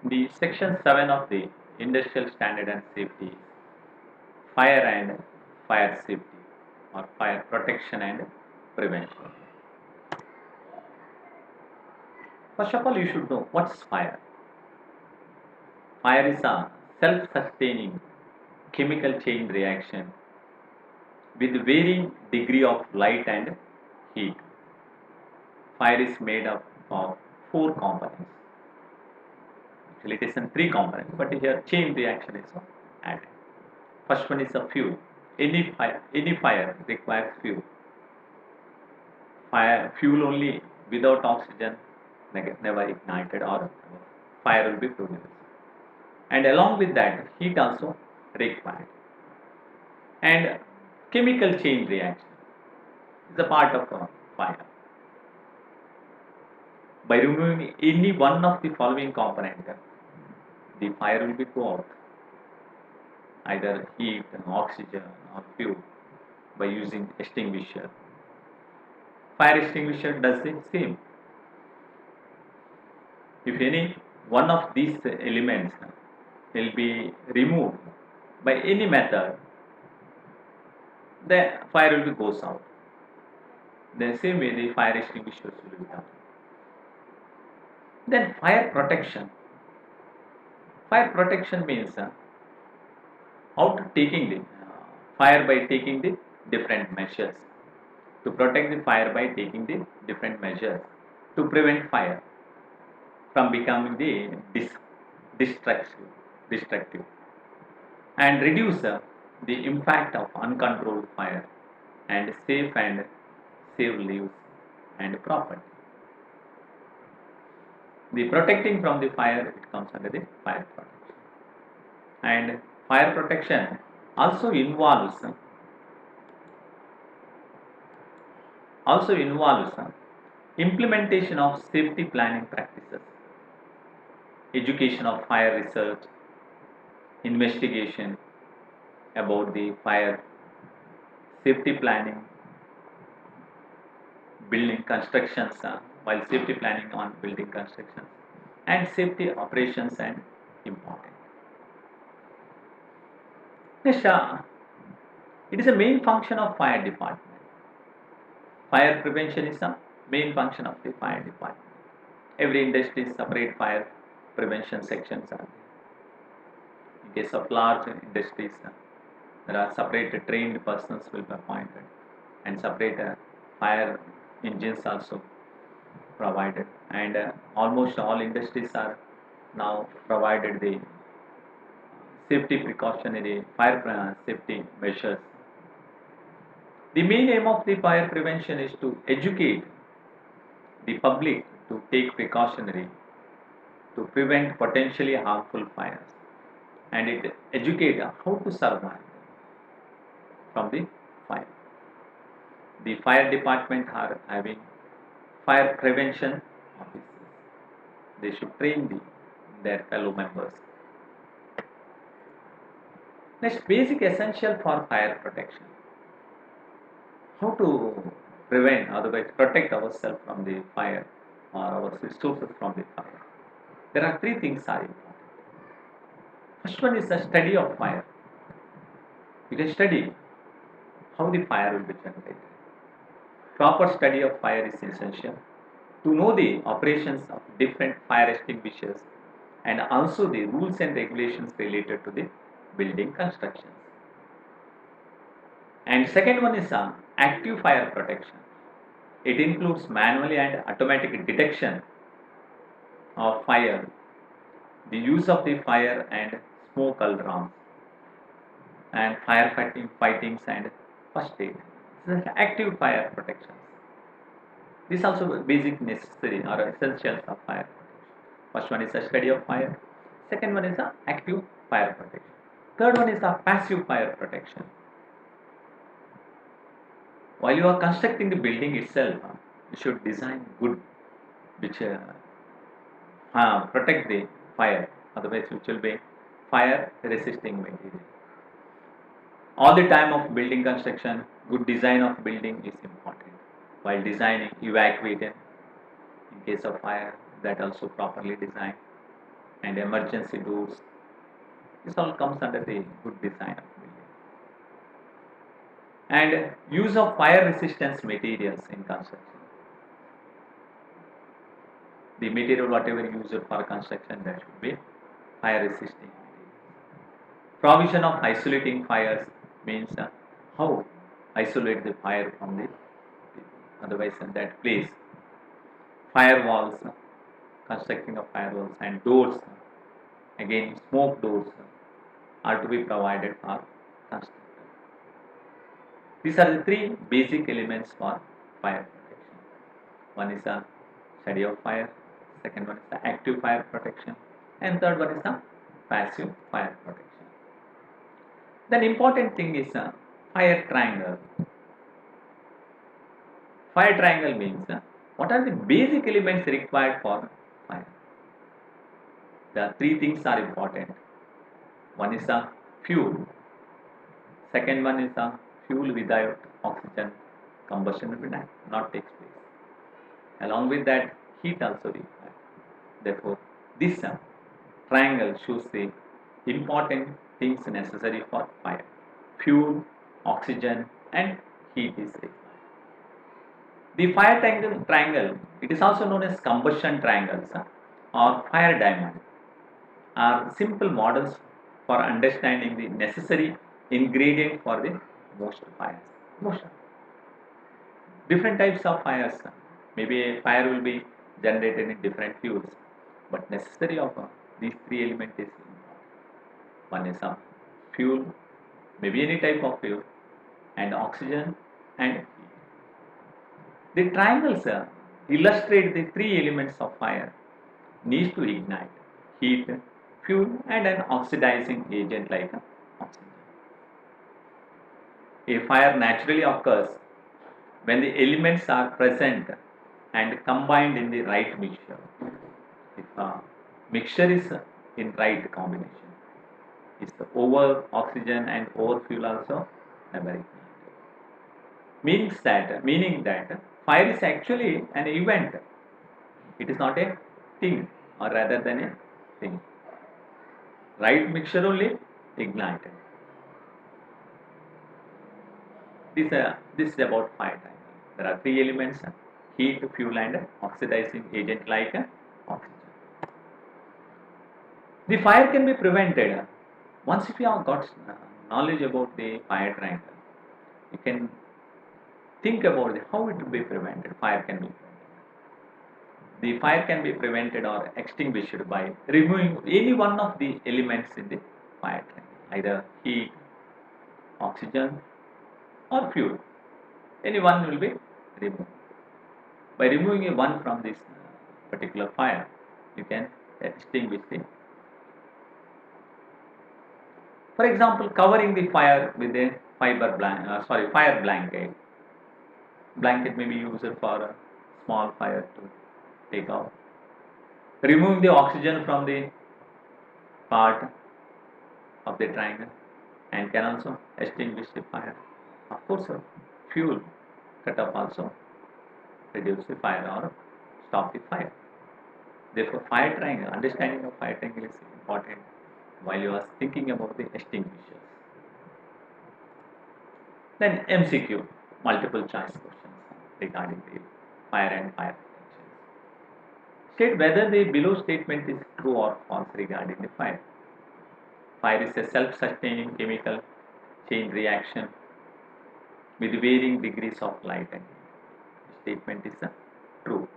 The section 7 of the Industrial Standard and Safety, fire and fire safety or fire protection and prevention. First of all, you should know what's fire. Fire is a self-sustaining chemical chain reaction with varying degree of light and heat. Fire is made up of four components. Actually, it is in three components, but here chain reaction is added. First one is a fuel. Any fire requires fuel. Fuel only without oxygen never ignited or fire will be produced. And along with that, heat also required. And chemical chain reaction is a part of fire. By removing any one of the following component, the fire will be go out. Either heat, oxygen, or fuel by using extinguisher. Fire extinguisher does the same. If any one of these elements will be removed by any method, the fire will be goes out. The same way the fire extinguishers will be done. Then fire protection. Fire protection means how to taking the fire by taking the different measures. To protect the fire by taking the different measures to prevent fire from becoming the destructive, destructive and reduce the impact of uncontrolled fire and save lives and property. The protecting from the fire it comes under the fire protection. And fire protection also involves implementation of safety planning practices, education of fire research, investigation about the fire, safety planning, building constructions, while safety planning on building constructions, and safety operations and important. Next, it is a main function of fire department. Fire prevention is a main function of the fire department. Every industry separate fire prevention sections are there. In case of large industries, there are separate trained persons will be appointed and separate fire engines also provided. And almost all industries are now provided the safety precautionary fire safety measures. The main aim of the fire prevention is to educate the public to take precautionary to prevent potentially harmful fires and it educate how to survive from the fire. The fire department are having fire prevention officers. They should train their fellow members. Next, basic essential for fire protection. How to prevent, otherwise protect ourselves from the fire or our resources from the fire. There are three things are important. First one is the study of fire. You can study how the fire will be generated. Proper study of fire is essential to know the operations of different fire extinguishers and also the rules and regulations related to the building constructions. And second one is active fire protection. It includes manually and automatic detection of fire, the use of the fire and smoke alarms, and firefighting fightings and first aid. This is active fire protection. These also basic necessary or essentials of fire protection. First one is a study of fire. Second one is a active fire protection. Third one is a passive fire protection. While you are constructing the building itself, you should design good which protect the fire. Otherwise, which will be fire resisting material. All the time of building construction, good design of building is important. While designing, evacuating in case of fire, that also properly designed. and emergency doors. This all comes under the good design of building. And use of fire resistance materials in construction. The material whatever used for construction, that should be fire resisting material. Provision of isolating fires means how isolate the fire from the people. Otherwise in that place firewalls, constructing of firewalls and doors, again smoke doors are to be provided for construction. These are the three basic elements for fire protection. One is the study of fire, second one is the active fire protection, and third one is the passive fire protection. Then important thing is fire triangle. Fire triangle means what are the basic elements required for fire? The three things are important. One is the fuel. Second one is the fuel without oxygen, combustion will not takes place. Along with that, heat also required. Therefore, this triangle shows the important things necessary for fire. Fuel, oxygen, and heat is required. The fire triangle, it is also known as combustion triangles or fire diamond, are simple models for understanding the necessary ingredient for the most fires. Most different types of fires. Maybe a fire will be generated in different fuels, but necessary of these three elements is important. One is fuel, maybe any type of fuel, and oxygen and heat. The triangles illustrate the three elements of fire needs to ignite: heat, fuel, and an oxidizing agent like oxygen. A fire naturally occurs when the elements are present and combined in the right mixture. If mixture is in right combination, it's the over oxygen and over fuel also never ignited. Meaning that fire is actually an event. It is not a thing, or rather than a thing. Right mixture only ignited. This is about fire triangle. There are three elements: heat, fuel, and oxidizing agent like oxygen. The fire can be prevented. Once if you have got knowledge about the fire triangle, you can think about how it will be prevented. Fire can be prevented. The fire can be prevented or extinguished by removing any one of the elements in the fire triangle, either heat, oxygen, or fuel. Any one will be removed. By removing one from this particular fire, you can extinguish it. For example, covering the fire with a fire blanket. Blanket may be used for a small fire to take out. Removing the oxygen from the part of the triangle and can also extinguish the fire. Of course, fuel cut off also reduce the fire or stop the fire. Therefore, fire triangle, understanding of fire triangle is important while you are thinking about the extinguishers. Then MCQ, multiple choice questions regarding the fire and fire protection. State whether the below statement is true or false regarding the fire. Fire is a self-sustaining chemical chain reaction with varying degrees of light and heat. Statement is true.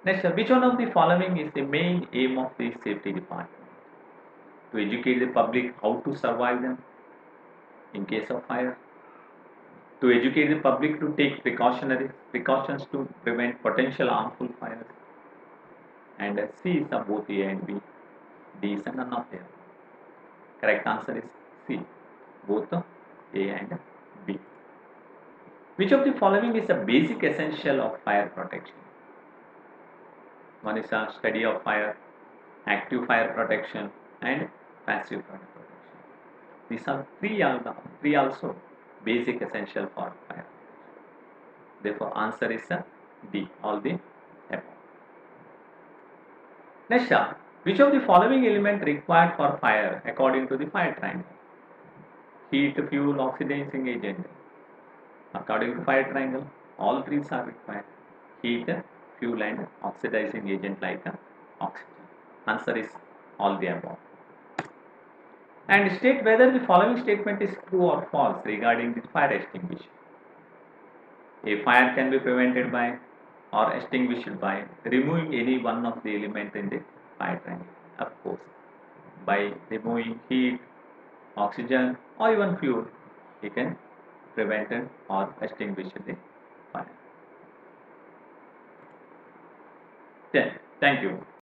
Next, which one of the following is the main aim of the safety department? To educate the public how to survive them in case of fire. To educate the public to take precautions to prevent potential harmful fires. And C is both A and B. D is none of them. Correct answer is C, both A and B. Which of the following is a basic essential of fire protection? One is a study of fire, active fire protection, and passive fire protection. These are three also basic essential for fire. Therefore, answer is D, all the above. Next, Which of the following element required for fire according to the fire triangle? Heat, fuel, oxidizing agent. According to fire triangle, all three are required. Heat, fuel and oxidizing agent like oxygen. Answer is all the above. And state whether the following statement is true or false regarding the fire extinguisher. A fire can be prevented by or extinguished by removing any one of the element in the fire triangle. Of course, by removing heat, oxygen or even fuel, you can prevent it or extinguish the fire. Then, thank you.